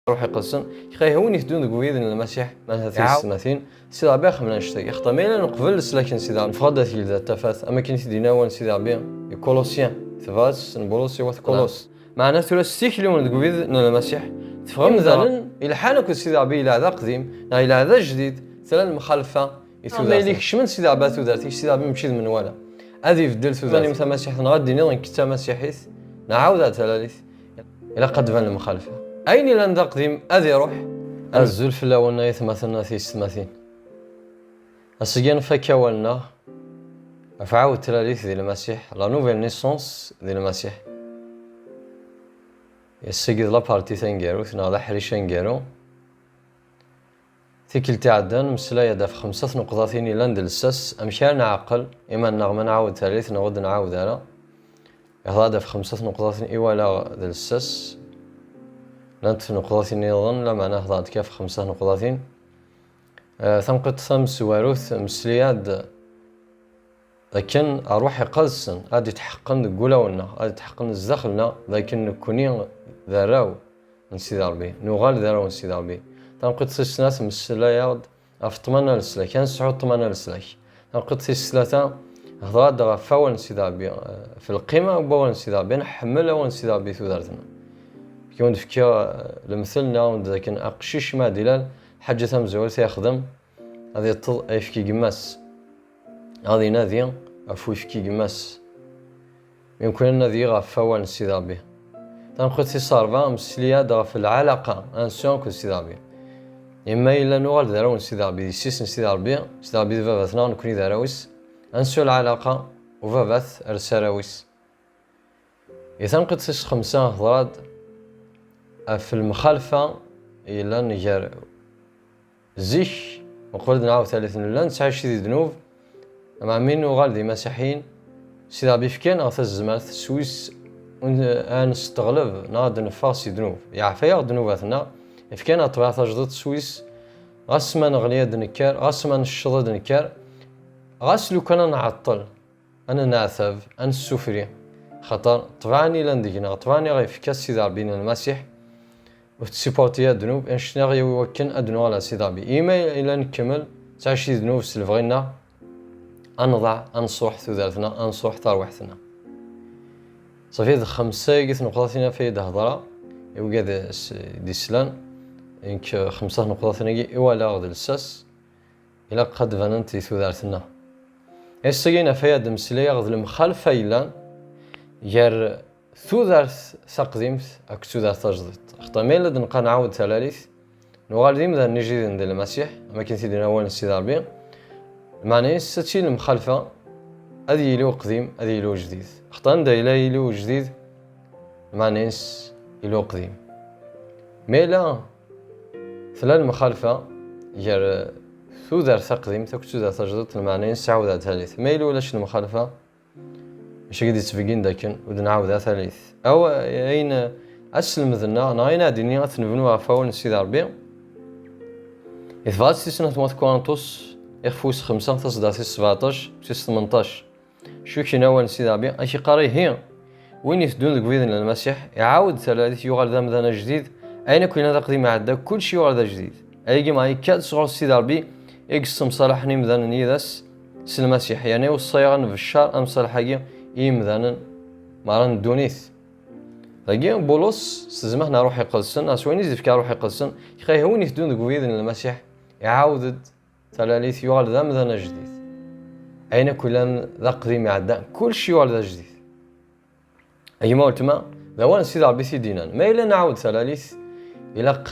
روح يقلسن خاي هوني تدون قويد المسيح من هذه السنتين سيدا باخ من اشتي يختمينا نقبل سلاكن سيدا نفقد في ذا تفاث اما كنت دينا وان سيدا بيان كولوسيان ثباس نبولوس يوث كولوس معنا ثلاث سيكلون قويد المسيح تفهم مثلا الى حالك سيدا بي الى هذا قديم الى هذا جديد ثلاث مخالفه يتودا ليك شمن سيدا باتو دارتي سيدا بي مشيد من ولا هذه بدلت ذا مثلا مسيح نغدي نظن كتا مسيحيث نعاود ثلاث الى قد بان المخالفه أين لن تقدم أذي روح الزلف لا ونا يثمثنا في السماثين السجن فكاولنا أفعاو التلاليث ذي المسيح لا نوفيل نيسونس ذي المسيح يسجد لا بارتي ثنجارو ثنا لا حريش ثنجارو ثيكل تعدان مسلا يدف 5 نقطتين لند السس أمشار نعقل إما نغم نعاود ثالث نغد نعاود هذا هذا في 5 نقطتين إيوالا ذي السس لانت نقطتين يظن لا معناه ضاد كاف 5 نقطتين ثمقت ثمس واروث مسلياد لكن اروح يقلسن غادي تحقن قولونا غادي تحقن الزخلنا لكن كوني ذراو نسيدار بيه نغال ذراو نسيدار بيه ثمقت سناس مسلياد افتمنى السلاك كان سعود طمنى السلاك ثمقت ثلاثه هضرات فاول نسيدار بيه في القيمه وباول نسيدار بيه نحملها ونسيدار بيه ثودارتنا كيون فكا المثلنا ولكن اقشيش ما دلال حاجه ثم زوال سيخدم هذه الطل يفكي قماس هذه ناديه افو يفكي قماس يمكن ان ناديه غفاوان السيدا به تنقد سي صارفا مسليه دا في العلاقه انسيون كو السيدا به اما الا نوغال دارون السيدا به سيس السيدا به السيدا به فافاتنا نكوني داراويس انسيو العلاقه وفافات ارساراويس يتنقد سي 5 هضرات في المخالفة إلا نجار زيش وقلت نعاود ثالثا لا نسعى شي ذنوب مع مين وغال دي مسيحيين سيدا بيفكان غاث الزمات سويس نستغلب ناد نفاسي ذنوب يعفيا ذنوباتنا إفكان أطبع تجدد سويس غاسما نغليا دنكار غاسما نشضد دنكار غاس لو كان نعطل أنا نعثب أنا السفري خطر طبعني لندقنا طبعني غيفكا سيدا بين المسيح وتسيبورتيا ذنوب انشنا يوكن ادنو على سيدابي ايميل الى نكمل تعشي ذنوب سلفغينا انضع انصح ثلاثنا انصح تروحتنا صافي 5 قلت نقطتنا في هضره يوقع دي سلان انك 5 نقطتنا ولا غد الساس الى قد فننتي ثلاثنا السجينا في هذا المسليه غد المخالفه الى ير ثوذارث سقديمت اك ثوذارث تجدد اختميل لدن نبقى نعاود ثلاث نوغال ديما نجي ندير المسيح ما كنت دينا اول السيدار بيه معناه ستشي المخالفه هذه يلو قديم هذه يلو جديد اختان دا الى يلو جديد معناه يلو قديم ميلا ثلاث المخالفه ير ثوذارث قديم تاك ثوذارث تجدد معناه عاود ثالث ميلو لاش المخالفه مش قد يتفقين داكن ودنعاود ثالث او اين اسلم ذنا ناينا دنيا تنبنوا فاول نسيدار بيه إثبات سنة موت كوانتوس إخفوس 5 تصدر 17 18 شو كي ناول نسيدار بيه أشي قاري هي وين يفدون القبيض للمسيح يعاود ثلاث يغال ذا مذانا جديد أين كنا ذا قديم عدا كل شي يغال ذا جديد أيجي معي كاد صغار نسيدار بيه إقسم صالحني مذانا نيداس سلمسيح يعني والصيغان في الشهر أم صالحاجي مذانا مارن دونيث لكن بولس استزمحنا روح يقلسن اسويني زي فكا روح يقلسن يخي هوني تدون قويد المسيح يعاود ثلاث يغال ذا مذانا جديد اين كلان ذا قديم يعدا كل شي يغال ذا جديد اي ما قلت ما ذوان سيدار بيسي دينان ما إلا نعاود ثلاث إلا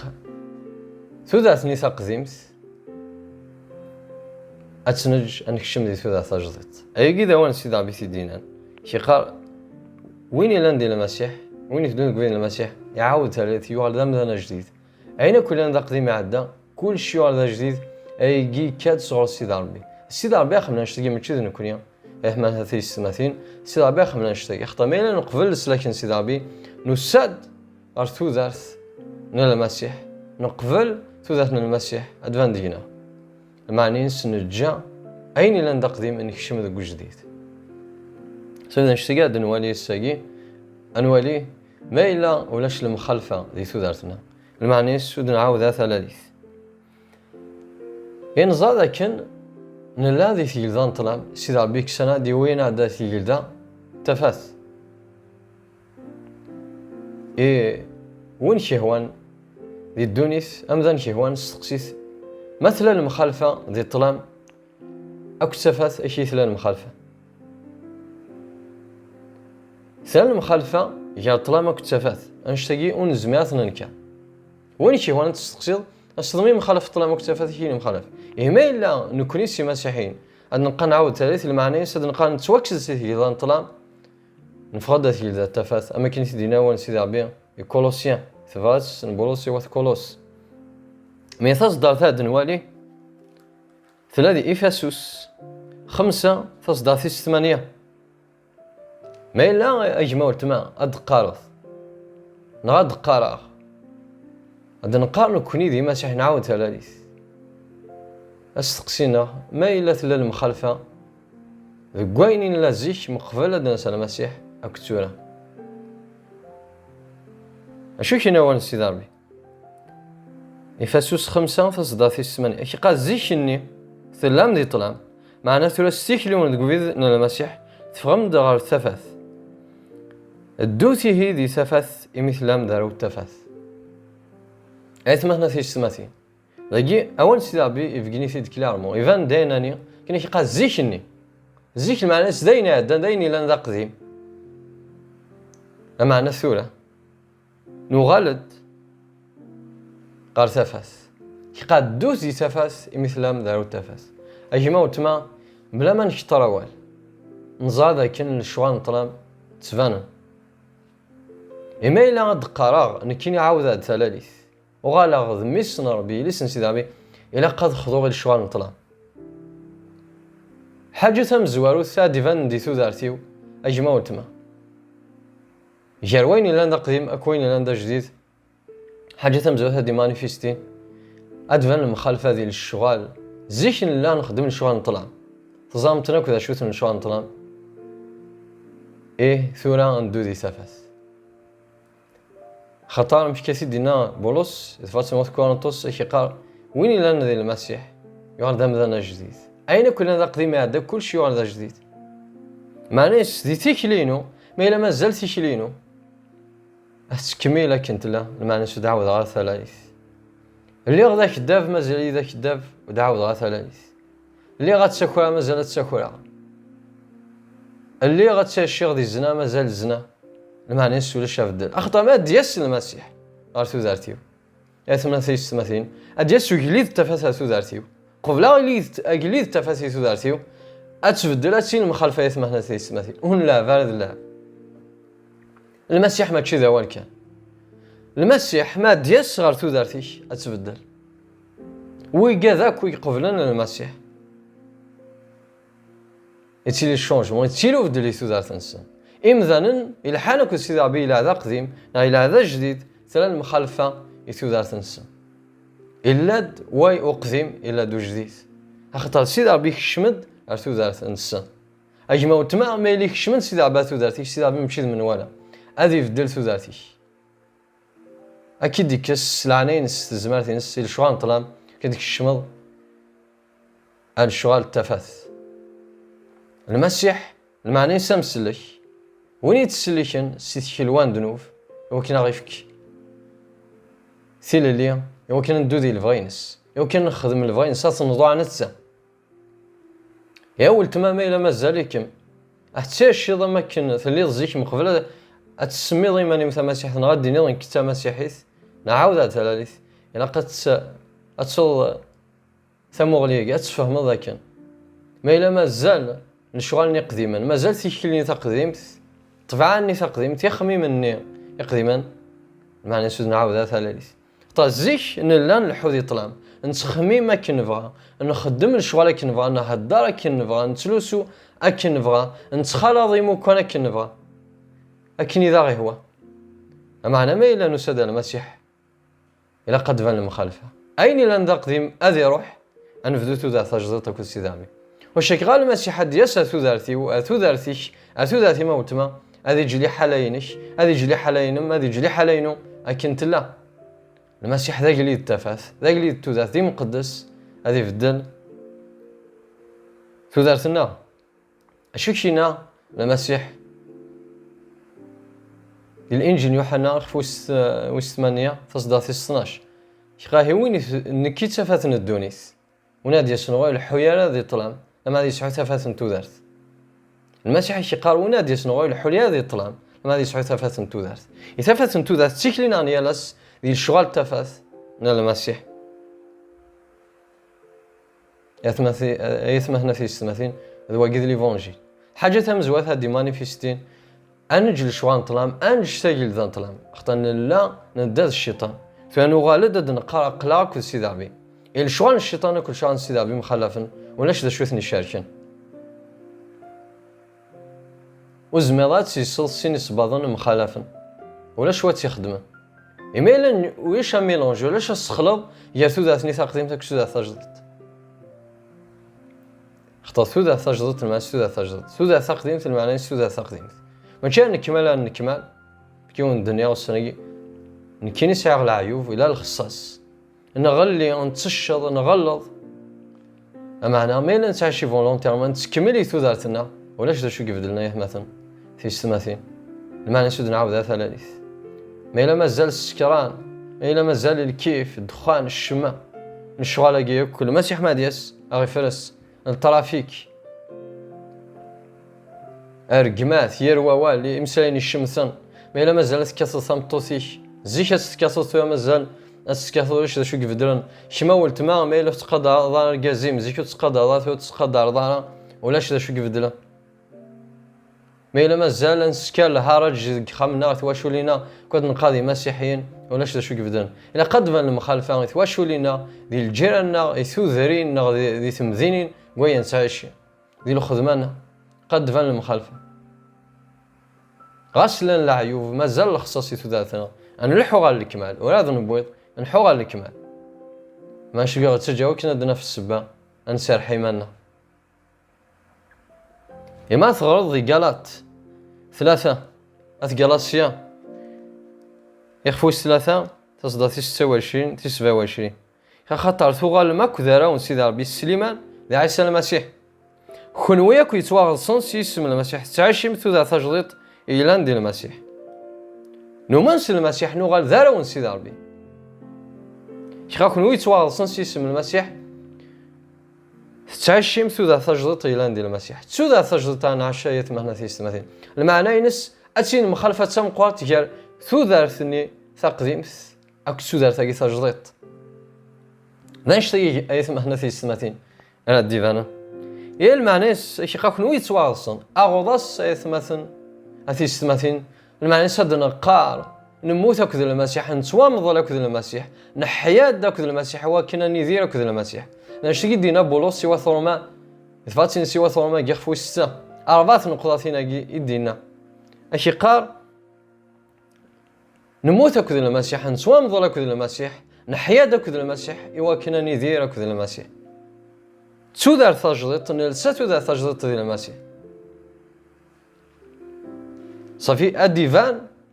ثلاث نساء قديمت أتسنج أنك شمدي ثلاث جديد أي ذوان سيدار بيسي دينان شي قال وين إلا ندير المسيح وين يفدون قبيل المسيح يعاود ثلاث يغال ذا مذانا جديد أين كلان ذا قديم يعدا كل شي يغال ذا جديد أيجي كاد صغر السيدار بي السيدار بي خمنا نشتكي من كذا نكونيا إحنا هذه السنتين السيدار بي خمنا نشتكي اختمينا نقبل لكن السيدار بي نسد أرثو ذارث نال المسيح نقبل ثوذاتنا المسيح أدفان دينا المعنين سنرجع أين لن قديم إنك شمد قو جديد سيدنا نشتكي دنوالي الساقي أنوالي ما إلا ولاش المخالفة ذي ثوذاتنا المعنيس ود نعاود ثلاث إن زاد كن نلادي ثيلدان طلام سيدا بيك سنة دي وين عدا ثيلدا تفاث وين شهوان ذي الدونيث أمذن شهوان استقسيث مثل المخالفة ذي الطلام أكو تفاث أشي ثلان المخالفة ثلان المخالفة يا الطلام أكو تفاث أنشتقي ونزميات ننكا وين شهوان تستقسيض أصدمي مخالفة طلام أكو تفاث شيني مخالفة إهما إلا نكونيسي مسيحيين أد نبقى نعاود ثالث المعنى سد نبقى نتوكسد سيدي ذا طلام نفقد ثيل ذا التفاث أما كنت دينا وان سيدي عبيا كولوسيان ثفاس نبولوسي وث كولوس ميثاس دارثا دنوالي ثلاثي إفاسوس 5 تصداثيس 8 ما إلا أجمع التما أد قارث نغاد قارغ أد نقارن كوني دي مسيح نعاود ثلاث استقسينا ما إلا ثلا المخالفة ذكوينين لا زيش مقبلة دنس المسيح أكتورة أشو كنا وان السيداربي إفاسوس 5 تصداثيس 8 أشي قاد زيشني ثلام دي طلام معنا ثلا ستيكلون ذكويذ المسيح تفهم دغار الثفاث الدوتي هي دي ثفاث إمثلام دارو التفاث أيثمهنا ثيش سماثين لقي أول سيدابي يفقني في دكلارمو إيفان دايناني كنا كي قاد زيشني زيك المعنى دايني عدا دايني لان ذا قديم المعنى الثورة نغالد قال تفاس كي قاد دوزي تفاس مثلام دارو التفاس أجمع وتما بلا ما نشترى وال نزاد كن الشوان طلام تفانا إما إلا غد قراغ نكيني عاود هاد ثلاث وغالا غد ميسن ربي لسن سيدابي إلا قد خضوغ الشوان طلام حاجة تم زوارو ثادي فان دي ثودارتيو أجمع وتما جاروين لان دا قديم أكوين لان دا جديد حاجة تم زوارو ثادي مانيفستين أدفن المخالفة ذي للشغال زيشن لا نخدم الشوان طلام تزام تناكو ذا شوت من الشوان طلام ثورا ندو ذي ثفاث خطار مش كثير دينا بولس إثبات موت كورنثوس إيش قال وين لنا ذي المسيح يعرض ذا جديد أين كلنا ذا قديم يعد كل شيء يعرض جديد معناش ذي تيكلينو ما إلا ما زال تيكلينو أتكمل كنت لا المعناش دعوة على ثلاث اللي غدا كداف ما زال إذا كداف ودعوة على ثلاث اللي غتسكر ما زال تسكر اللي غتشيغ ذي الزنا ما زال الزنا المعناش ولا شاف الدل أخطأ ما دياس المسيح غارتو ذارتيو ثمانية ثيس ثماثين أدياس وجليد تفاساتو ذارتيو قبل أجليد تفاساتو ذارتيو أتبدل أتسين المخالفة ثمانية ثيس ثماثين هون لا فارد لا المسيح ما كذا وان كان المسيح ما دياس غارتو ذارتيش أتبدل ويقذاك ويقبلنا المسيح يتيلي الشونجمون يتيلو بدلي ثودارت نسان إمذانا إلى حانك السيد عبي إلى هذا قديم إلى هذا جديد ثلاث المخالفة يثودارت نسان إلا واي أقدم إلا دو جديد أخطر السيد عبي خشمد ثودارت نسان أجمع وتما ما يلي خشمد السيد عبي ثودارتيش السيد عبي مشيد من ولا هذه بدل ثودارتيش أكيد ديكس العنين استزمارتي نس الشوان طلام كديك الشمل الشغال التفاث المسيح المعني سمسلك وين يتسلكن سيتكلوان دنوف يمكن غيفك ثيل اللي يمكن ندو ذي الفاينس يمكن نخدم الفاينس نضوع نتسا يا ول تماما إلا مازالكم حتى شي ضما كن ثلي زيك من قبل أتسمي ضيماني مثل مسيح نغادي نيضن كتا مسيحيث نعاود هاد ثلاث إلا قد أتصل ثموغليك أتفهم ذاك ما إلا مازال نشغلني قديما مازال تيكلني تقديمت طبعا تقديمت يخميمني قديما معنى سود نعاود ثلاث طازيك نلان الحوذي طلام نتخمي ما كنبغى نخدم الشغل كنبغى نهدر كنبغى نتلوسو أكنبغى نتخلاضيمو كون كنبغى أكن إذا غي هو معنى ما إلا نسد المسيح إلى قد فان المخالفة أين لن تقدم أذي روح أنفذتو ذا تجدتك السيدامي وشكغال المسيح دياس أثوذارتي وأثوذارتيش أثوذارتي موتما هذه جلي حالينش هذه جلي حالينم هذه جلي حالينو أكنت لا المسيح ذاك اللي التفاث، ذاك اللي التوذات دي مقدس هذه بدل تودارتنا. اشو كينا المسيح الانجيل يوحنا خفوس 8 تصدى 12 كي وين نكي تفاثن الدونيس ونادي شنو الحياله ذي طلام لما هذه سعوتها فاثن تودارت. المسيح يقال ونادي شنو الحياله ذي طلام لما هذه سعوتها فاثن تودارت. يتفاثن تودارت تيكلينا نيالاس ذي الشغال تفاث من المسيح يثمثنا في السماثين ذو قيد ليفونجيل حاجه تمزوات هذه مانيفيستين انجل شوان طلام انج سجل ذا طلام اختن لا ندز الشيطان فانه غالد نقرا قلاك السيدابي الشوان الشيطان كل شان السيدابي مخلفن ولاش ذا شوثني شاركن وزميلات سيصل سينس باضن مخالفن ولاش وات يخدمه ايميلا ويش ميلونج ولاش السخلط يرثو ذا ثني تقديمتك سودا ثجدت اختار سودا ثجدت المعنى سودا ثجدت سودا تقديمت المعنى سودا تقديمت ما كان نكمل كيون الدنيا والسنه نكيني ساغ العيوب الى الخصاص نغلي نتشط نغلظ معناها ميلا نتاع شي فولونتيرمون تكملي ثودارتنا ولاش دا شو كيف لنا مثلا في السماثين المعنى سود نعاود ثلاث ميلا مازال السكران ميلا مازال الكيف الدخان الشماء الشغاله كي كل مسيح مادياس اغي فرس الترافيك ارقمات يروا اللي امسالين الشمسن ميلا مازال تكسر صمتوسيش زيك تكسر تو مازال اسكاثوش شو كيف درن شما ولتما ميلا تقدر دار كازيم زيك تقدر دار تقدر دار ولاش شو كيف درن ميلا مازال نسكال الهرج خمنا واش ولينا كنت نقاضي مسيحيين ولاش شو كيف درن الا قد فان المخالفه واش ولينا ديال الجيران يثوذرين دي تمذينين وين سايش ديال الخدمان قد فان المخالفه غسلا العيوب مازال الخصاصي ثلاثنا انا نلحو على الكمال ولا نبويض نحو على الكمال ما نشوف غير تجاو كنا درنا في السبا نسير حيماننا يما تغرض قالات ثلاثة أثقالاسيا يخفوش ثلاثة تصدى 26 27 خاطر ثوغال ماكو ذرا ونسيد ربي سليمان لعيسى المسيح خنويا كو يتواغل صنسي اسم المسيح تعيشي مثل تجديد إيلان ديال المسيح نومنس المسيح نوغال ذرا ونسيد ربي خاكو يتواغل صنسي اسم المسيح تعيشي مثل تجديد إيلان ديال المسيح تسودا تجديد أنا عشاية مهنا في السماثين المعنى ينس أتين مخالفة تمقوات ديال ثوذارثني تقديمث أكو ثوذارثاكي تجديد نشتي أيث مهنا في السماثين أنا الديفانا إيه المعنى خاكو يتواغل أغضص أيث مثلا هذه السماثين المعنى صدنا قار نموت أكذ المسيح نتوامض أكذ المسيح نحيا أكذ المسيح وكنا نذير أكذ المسيح نشتي دينا بولوس سوى ثرما إثباتين سوى ثرما يخفو الستة أربعة نقطات هنا يدينا أشي قار نموت أكذ المسيح نتوامض أكذ المسيح نحيا أكذ المسيح وكنا نذير أكذ المسيح تودار ثجدت نلسة تودار ثجدت ديال المسيح صافي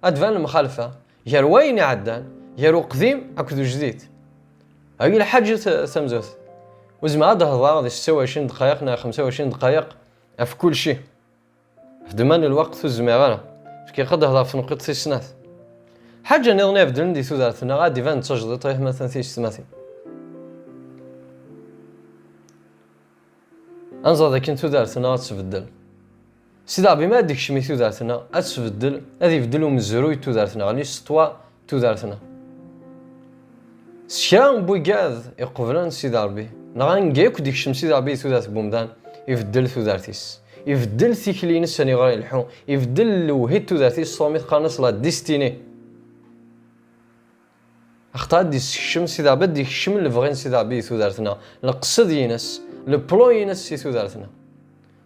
أدفان المخالفة يروين عدان يرو قديم أكدو جديد هاي الحاجة سمزوث وزما هذا هضا 26 دقائق نا 25 دقائق في كل شيء في دمان الوقت والزميغانة كي قد هضا في نقطة السنات حاجة نظني بدل ندي ثلاثنا غادي فان تسجد طيح مثلا في السماثين أنظر ذاك انتو دارتنا تبدل سيدا بما ديك شمي تودارتنا اتبدل هذه يبدلوا من الزروي تودارتنا غادي سطوا تودارتنا شكرا بوكاد يقبلن سيدا ربي نغنقيك ديك شمس سيدا ربي تودارت بومدان يبدل تودارتيس يبدل ثيكلين السني غير الحو يبدل وهيد تودارتيس صوميت قانص لا ديستيني اختار ديك شمس سيدا ربي ديك شم الفغين سيدا ربي تودارتنا القصد ينس البلو ينس تودارتنا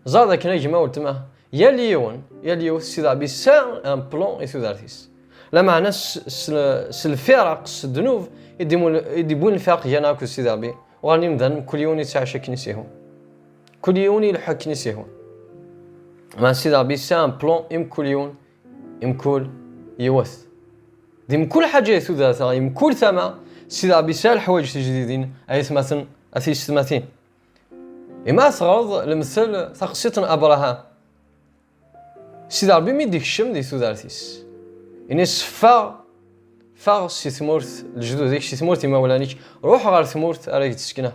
زاد كنا جماعة ولتما يا ليون سيدا ربي سا ان بلون تودارتيس لا معنى الفرق الذنوب يديبون الفرق جناكو سيدا ربي وغاني مذن كل يوم يتعشى كنيسيهم كل يوم يلحق كنيسيهم مع سيدا ربي سا ان بلون كل يوم يوث ديم كل حاجة تودارتها كل ثما سيدي ربي سال حوايج تجديدين أيثمثن أثيستماثين إما تغرض المثل ثقسيط أبراهام سيدي ربي مي ديك الشم دي ثودارتيس إني فاغ سي ثمورت الجدود ديك سي ثمورت مولانيك روح غير ثمورت راك تسكنه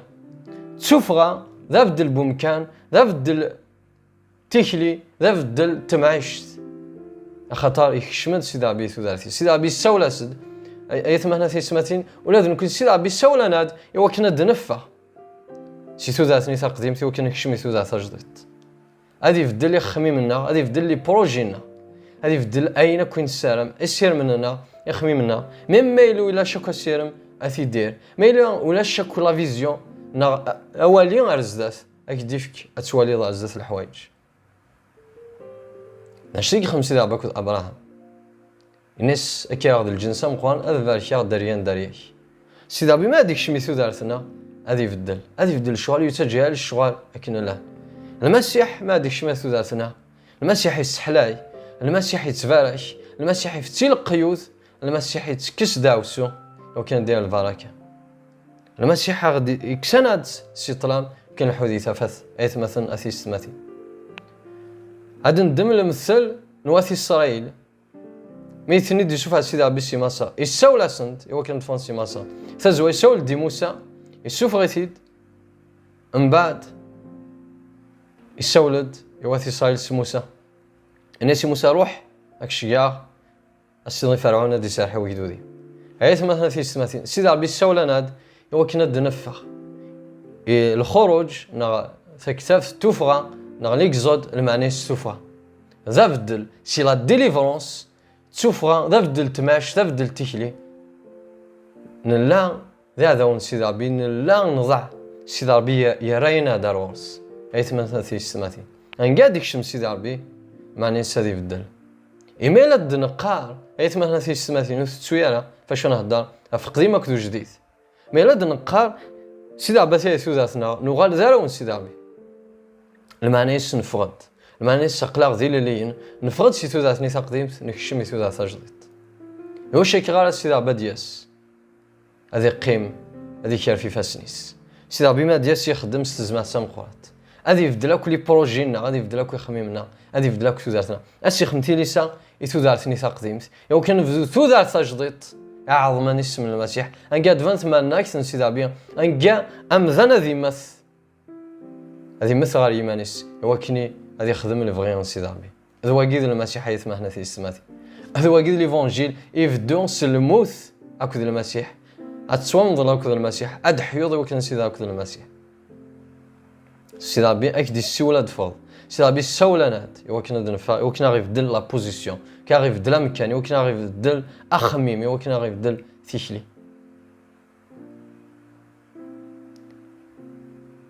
تسفغا ذا بدل بومكان ذا بدل تيكلي ذا بدل تمعيشت خطر يكشمد سيدي ربي ثودارتي سيدي ربي السولة سد أيثمهنا ثيسماتين ولاد نكون سيدي ربي السولة ناد إوا كنا دنفة سي ثودارتني تقديمتي وكنا كشمي ثودارت جديد هادي يفدل لي خميمنا هادي يفدل لي بروجينا هادي يفدل أين كوين السارم السير مننا يخميمنا ميم ميلو إلا شكو السيرم أثي دير ميلو ولا شكو لا فيزيون نا أولي أرزدات أكديفك أتوالي ضا أرزدات الحوايج نشتيك خمسي دابا كود أبراهام الناس أكي غاد الجنسة مقوان أذبار كي غاد داريان دارياك سي دابي ما هاديك شميثو دارتنا هادي يفدل الشغل يتجاهل الشغل أكن لا المسيح ما هاديك شميثو دارتنا المسيح يستحلاي المسيح يتفارك المسيح يفتيل القيود المسيح يتكس داوسو لو كان ديال البركة المسيح غادي يكسند سي طلام كان الحديثة فث أيثمثن أثيستماثي هاد ندم المثل نواثي إسرائيل ميثني دي شوف هاد سيدي ربي سي ماسا يساول اسنت إوا كان تفون سي ماسا تزوى يساول دي موسى يسوف غيثيد من بعد يساولد يواثي إسرائيل سي موسى الناس موسى روح هاك الشياغ السيدي فرعون دي سارحي ويدودي هايث مثلا ثيستماثين سيدي ربي الساولة ناد إوا كنا دنفخ الخروج نا ثكتاف توفغا نا ليكزود المعني السوفغا ذا بدل سي لا ديليفرونس تسوفغا ذا بدل تماش ذا بدل تيكلي نلا ذا ذاون سيدي ربي نلا نضع سيدي ربي يراينا دارورس هايث مثلا ثيستماثين انقاد يكشم سيدي ربي معني سادي بدل إيميل الدنقار هايث مثلا ثيستماثين وتسويرة فاش نهضر في قديمة كدو جديد ميلا الدنقار سيدي ربي ثيثوذاتنا نغال ذارون سيدي ربي المعني نفغد المعني سقلاغ ذي لليين نفغد سي ثوذاتني تقديمت نكشمي ثوذات جديد هو شي كغار سيدي ربي دياس هذي قيم هذي كار في فاسنيس سيدي ربي ما دياس يخدم استزمات سامقوات هذي يفدلاك لي بروجينا غادي يفدلاك يخميمنا هذي يفدلاك ثوذاتنا اسي خمتي ليسا ثوذاتني تقديمت يو كان نفذو ثوذات جديد عظمني اسم المسيح انقاد فانت ما ناكس سيدي ربي انقا امذن ذي مث هذه مثل غير يمانيس هو كني هذه يخدم الفغيون سيدي ربي هذا واقيد المسيح حيث ما هنا في السماء هذا واقيد ليفونجيل يفدون سلموث اكد المسيح اتسوام ضل اكد المسيح ادحيوض وكان سيدي اكد المسيح سيدي ربي اكدي السوله دفض سيدي ربي السولانات هو كنا دنفا هو كنا غيفدل لا بوزيسيون كان غيفدل مكان هو كنا غيفدل اخميم هو كنا غيفدل ثيشلي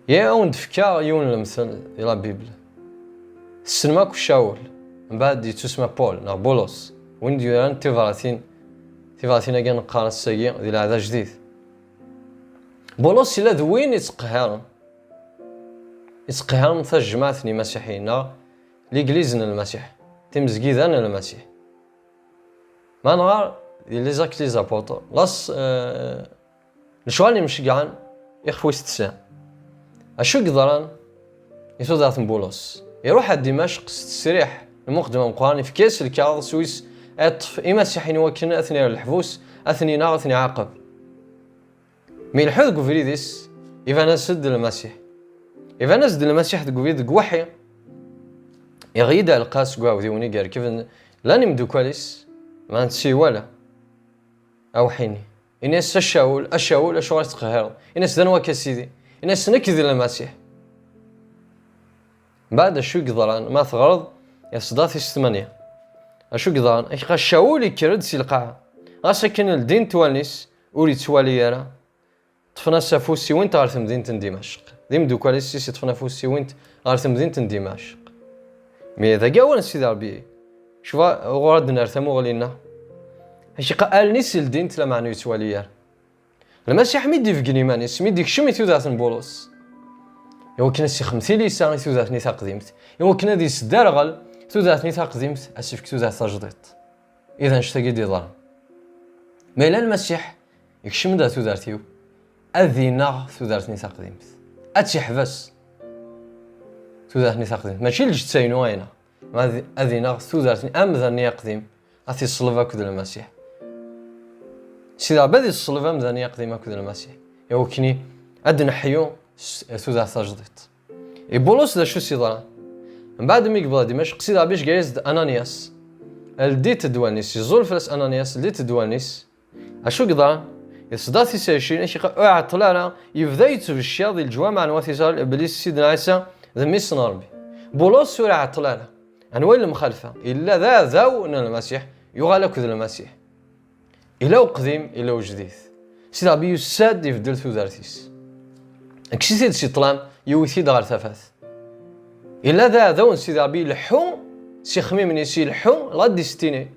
يا وند فكا يون المثل ديال البيبل السلماك وشاول من بعد يتسمى بول نا بولوس وين ديران تيفاراتين كان نقرا الساقي ديال هذا جديد بولوس الا دوين يتقهرن تا جماعتني مسيحيين ليغليزنا المسيح تمزكيدان المسيح ما نغار لي زاك لي زابوتر لاس الشوالي مشقعان يخفو يستسان اشو قدران يتوضع بولوس يروح على دمشق تستريح المقدمة مقارنة في كاس الكاظ سويس اطف اما سيحين وكنا اثني الحبوس اثني نار اثني عاقب مي الحوذ قفريديس ايفانا سد المسيح ايفانا سد المسيح قفريد قوحي يغيد القاس قواو ذيوني قال كيف لاني مدو كواليس ما نتسي ولا او حيني إناس الشاول أشوار تقهر إناس دنوا كسيدي إناس نكذي المسيح بعد شو قدران ما ثغرض يصداثي الثمانية أشو قدران إخا الشاول يكرد سي القاعة غاسكن الدين تواليس أولي توالي يرى طفنا سافوسي وين تعرف مدينة دمشق ذي مدو كواليسي طفنا فوسي وين تعرف مدينة دمشق مي إذا قاونا سيدي ربي شوفا غرد نرثمو غلينا هشي قال نيس الدين تلا معنو يتواليار المسيح ميدي في قنيمانيس ميدي كشمي ثوذات بولوس يو كنا سي خمسي ليسا ثوذاتني تقديمت يو كنا دي سدارغل ثوذاتني تقديمت اسفك ثوذات جديد اذا نشتاقي دي ظلم ما إلا المسيح يكشم دا تودارتيو أذينا تودارتني تقديمت أتي حبس تودارتني تقديمت ماشي الجتاينو هنا أذينا تودارتني أمذني قديم أتي الصلفة كذا المسيح سيدا بدي الصلفة أمذني قديم كذا المسيح يوكني أدنى حيو تودارت تجديد يبولوس دا شو سيدران من بعد ما يقبل دمشق سيدا بيش جايز أنانياس الديت دوانيس يزول فلس أنانياس الديت دوانيس أشو قدران يصداتي سيشين إيش يقع طلعنا يبدأ يتبشر ذي الجوامع نواتيزار إبليس سيدنا عيسى ذا ميس ناربي بولوس سورة طلعنا أنوين المخالفة إلا ذا أن المسيح يغالك ذا المسيح إلا قديم إلا جديد سيدا بيو ساد يفدل ثو ذارتيس أكشي سيد سي طلام يوثي دغار ثفاث إلا ذا سيدا بي لحو سي خميمني سي لحو غادي ستيني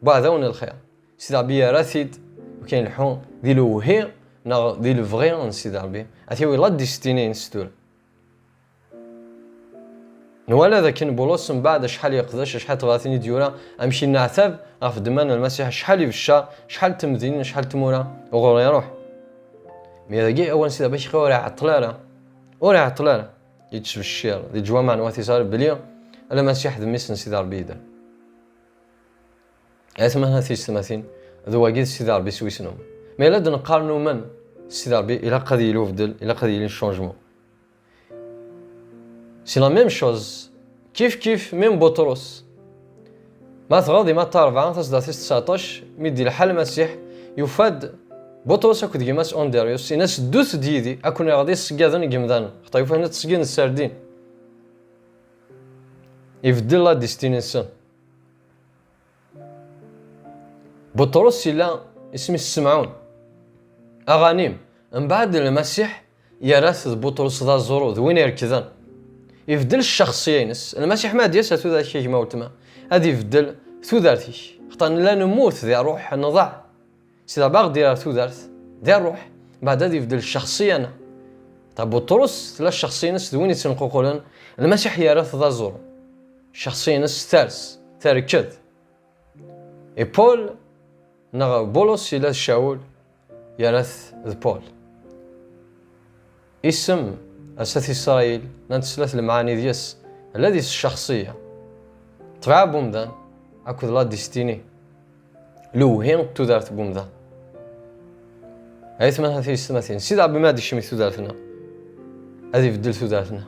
بعذون الخير سيدا بي راثيد وكاين الحون ذي لوهي نا ذي الفغي نسيد ربي اتيوي لا ديستيني نستور نوالا ذا كان بولوس من بعد شحال يقداش شحال تغاثيني ديورا امشي نعتب غاف دمان المسيح شحال يفشا شحال تمدين شحال تمورا وغور يروح مي هذا كي اول سيدا باش يخورا عطلاله ورا عطلاله يتشف الشير ذي جوامع نواتي صار بليون المسيح ذميس نسيد ربي دا اسمها ثيس ثماثين ذو واجد سيدار بسويسنهم ما يلاد نقارنوا من سيدار بي إلى قد يلوفدل إلى قد يلين شونجمون سي لا ميم شوز كيف ميم بطرس ما تغاضي ما تعرف تصدر 19 ميدي الحال المسيح يفاد بطرس أكو ديماس أونديريوس الناس دوس ديدي أكون غادي سكاذن جمدان خطايف هنا تسكين السردين يفدل لا ديستينيسيون بطرس لا اسمه السمعون أغانيم من بعد المسيح يرث بطرس ذا زورو ذوين يركزان يفدل الشخصيين المسيح ما ديسا ثو ذات شيء موتما هذا يفدل ثو ذاتيش خطان لا نموت ذي روح نضع سيدا باغ دير ثو ذات ذي روح بعد هذا يفدل الشخصية أنا طب بطرس لا الشخصيين ذوين يتنقو قولن المسيح يرث ذا زورو الشخصيين ثالث تركض بول نغا بولس إلى شاول يرث بول اسم أساس إسرائيل نتسلث المعاني ديس الذي الشخصية طبعا بومدان أكو لا ديستيني لوهين تدارت بومدان أيث من هذه السماثين سيدا بما دي شمي تدارتنا هذه بدل تدارتنا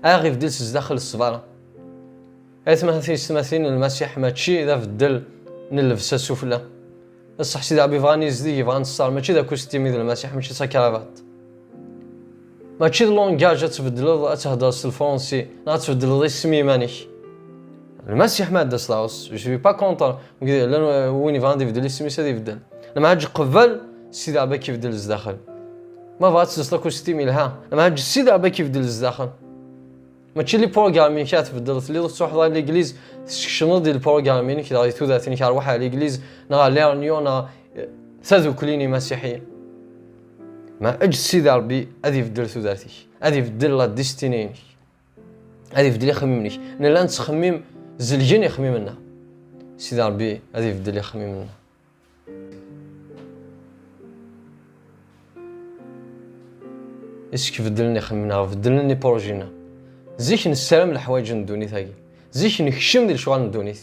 أغي بدل داخل الصبارة أيث من هذه السماثين المسيح ما تشي إذا بدل نلبس السفلى الصح سيدي عبي فغاني يزدي يفغان الصار ماشي ذا كوستيمي ذا المسيح ماشي ساكرافات ماشي لونجاج تبدل تهضر الفرنسي لا تبدل ذي السمي مانيش المسيح ما داس لاوس جو سوي با كونتر وين يفغان يبدل السمي سادي يبدل لما هاج قبل سيدي عبي كيف يبدل الزداخل ما بغات تسلا كوستيمي لها لما هاج سيدي عبي كيف يبدل الزداخل ماشي لي بروغرامين كات بدلت لي تصح على الانجليز شنو ديال البروغرامين كي غادي توداتني كنروح على الانجليز نا ليرنيو ثازو كليني مسيحيين ما اج سيدي ربي غادي يبدل توداتيش غادي يبدل لا ديستينيني غادي يبدل يخممنيش انا لا نتخمم زلجين يخمم لنا سيدي ربي غادي يبدل يخمم لنا اسك بدلني خممنا بدلني بروجينا زيك نستلم الحوايج ندوني ثاقي زيك نكشم ديال الشغل ندوني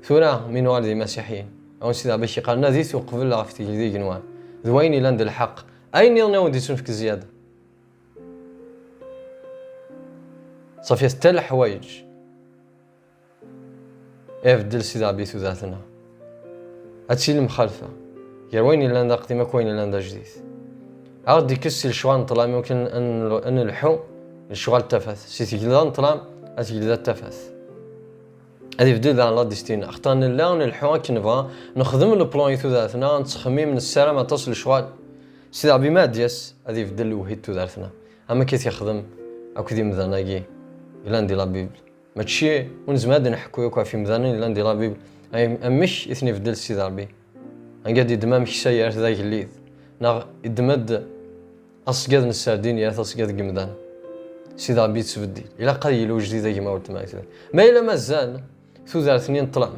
ثورا من والدي مسيحيين او سيدا باش يقالنا زيت وقبل غفتي ديك نوال ذويني لاند الحق اين يلنا ودي تنفك زياده صافي حتى الحوايج افدل سيدا بيتو ذاتنا هادشي المخالفه يا ويني لاند قديمه كوين لاند جديد عاود ديكسي الشغل نطلع ممكن ان الحو الشغل تفاث سيتي كذا نطلع هاتي كذا تفاث هذه بدل لا ديستين اختارنا لا نلحو كنبغى نخدم لو بلان يتو ذاتنا نتخمم من الساعه ما تصل الشغل سيدي عبي ما دياس هذه بدل وهيد تو ذاتنا اما كي يخدم اكو دي مذناكي الا ندير لا بيبل ماشي ونزماد نحكو يوكا في مذنان الا ندير لا بيبل مش اثني بدل سيدي ربي نقاد يدمام مش سيار ذاك الليل نا يدمد اصقاد السردين يا اصقاد قمدان سيدي ربي تبدل الا قليل وجديده كيما قلت معاك ما الا مازال ثو ذاتني نطلع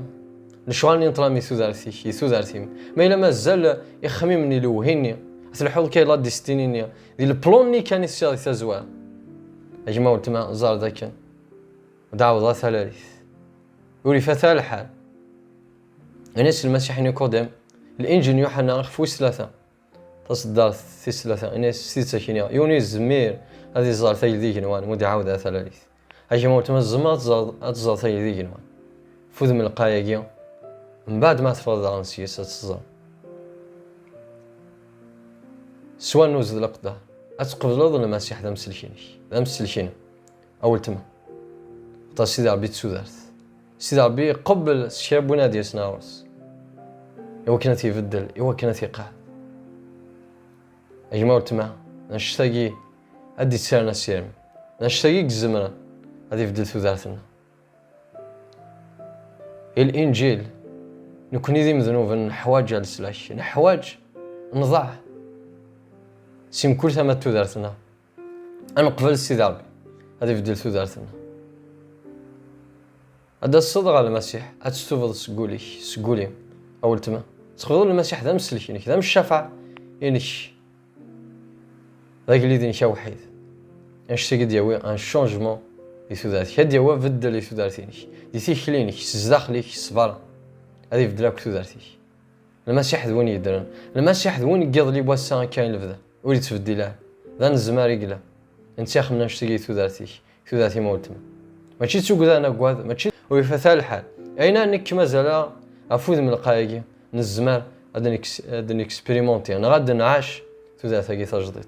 نشوالني نطلامي ثوذارتي ثوذارتي ما إلا مازال يخممني لوهيني الحوض كي لا ديستينيني دي البلوني كان يسير تزوار أجمع ولتما زار ذاك دعوة ثلاث يقولي فتى الحال الناس المسيح نيكوديم الإنجيل يوحنا خفوس ثلاثة تصدر ثلاثة الناس ستة كينيا يوني الزمير هذه زار ثي ذيك نوان مودي عاودة ثلاث أجمع ولتما الزمات زار ثي ذيك نوان فوذ من القايقيا من بعد ما تفرض عن السياسة تزار سواء نوزد الأقدار أتقبل أظن المسيح ذا مسلكيني أول تما تا سيدي ربي تسودارت سيدي ربي قبل شاب ونادي سناورس إوا كانت يبدل إوا كانت يقع أجمع تما نشتاقي أدي تسارنا سيرم نشتاقي الزمرة غادي يبدل ثودارتنا الإنجيل نكوني ذي مذنوب نحواج على السلاش نحواج نضع سيم كل ثمة ثودارتنا أنا قبل السيد ربي غادي يبدل ثودارتنا هذا الصدق على المسيح أتستوفض سقولي أول تما تقبل المسيح ذا مسلكينك ذا مش الشفاعة إنش ذاك اللي دين وحيد نشتاق دياوي ان شونجمون لي ثودارتي هاد دياوا بدل لي ثودارتينك دي تيخلينك تزداخليك الصبر هذا يبدلك ثودارتي المسيح ذوين يدرن المسيح ذوين يقض لي بواسا كاين لفذا ولي تبدلها ذا نزمار يقلا انت خمنا نشتاقي ثودارتي مولتما ماشي تسوق ذا انا قواذ ماشي ويفثال الحال اين انك مازال افوذ من القايقي نزمار هذا نكسبيريمونتي انا غاد نعاش ثودارتي تجديد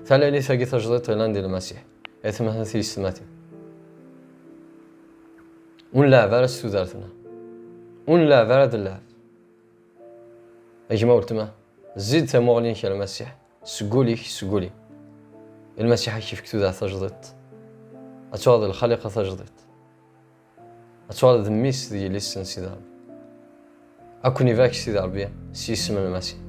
ثاني لي ثاقي تجديد غير عندي المسيح اثم هذه السماتي ونلعب على ثودارتنا ونلعب على هذا اللعب اجي ما قلتما زيد تموغلين على المسيح سقولي المسيح كيف ثودار تجديد اتوالد الخليقة تجديد اتوالد الميس ديال السن سيدي ربي اكوني فاك سيدي ربي سي اسم المسيح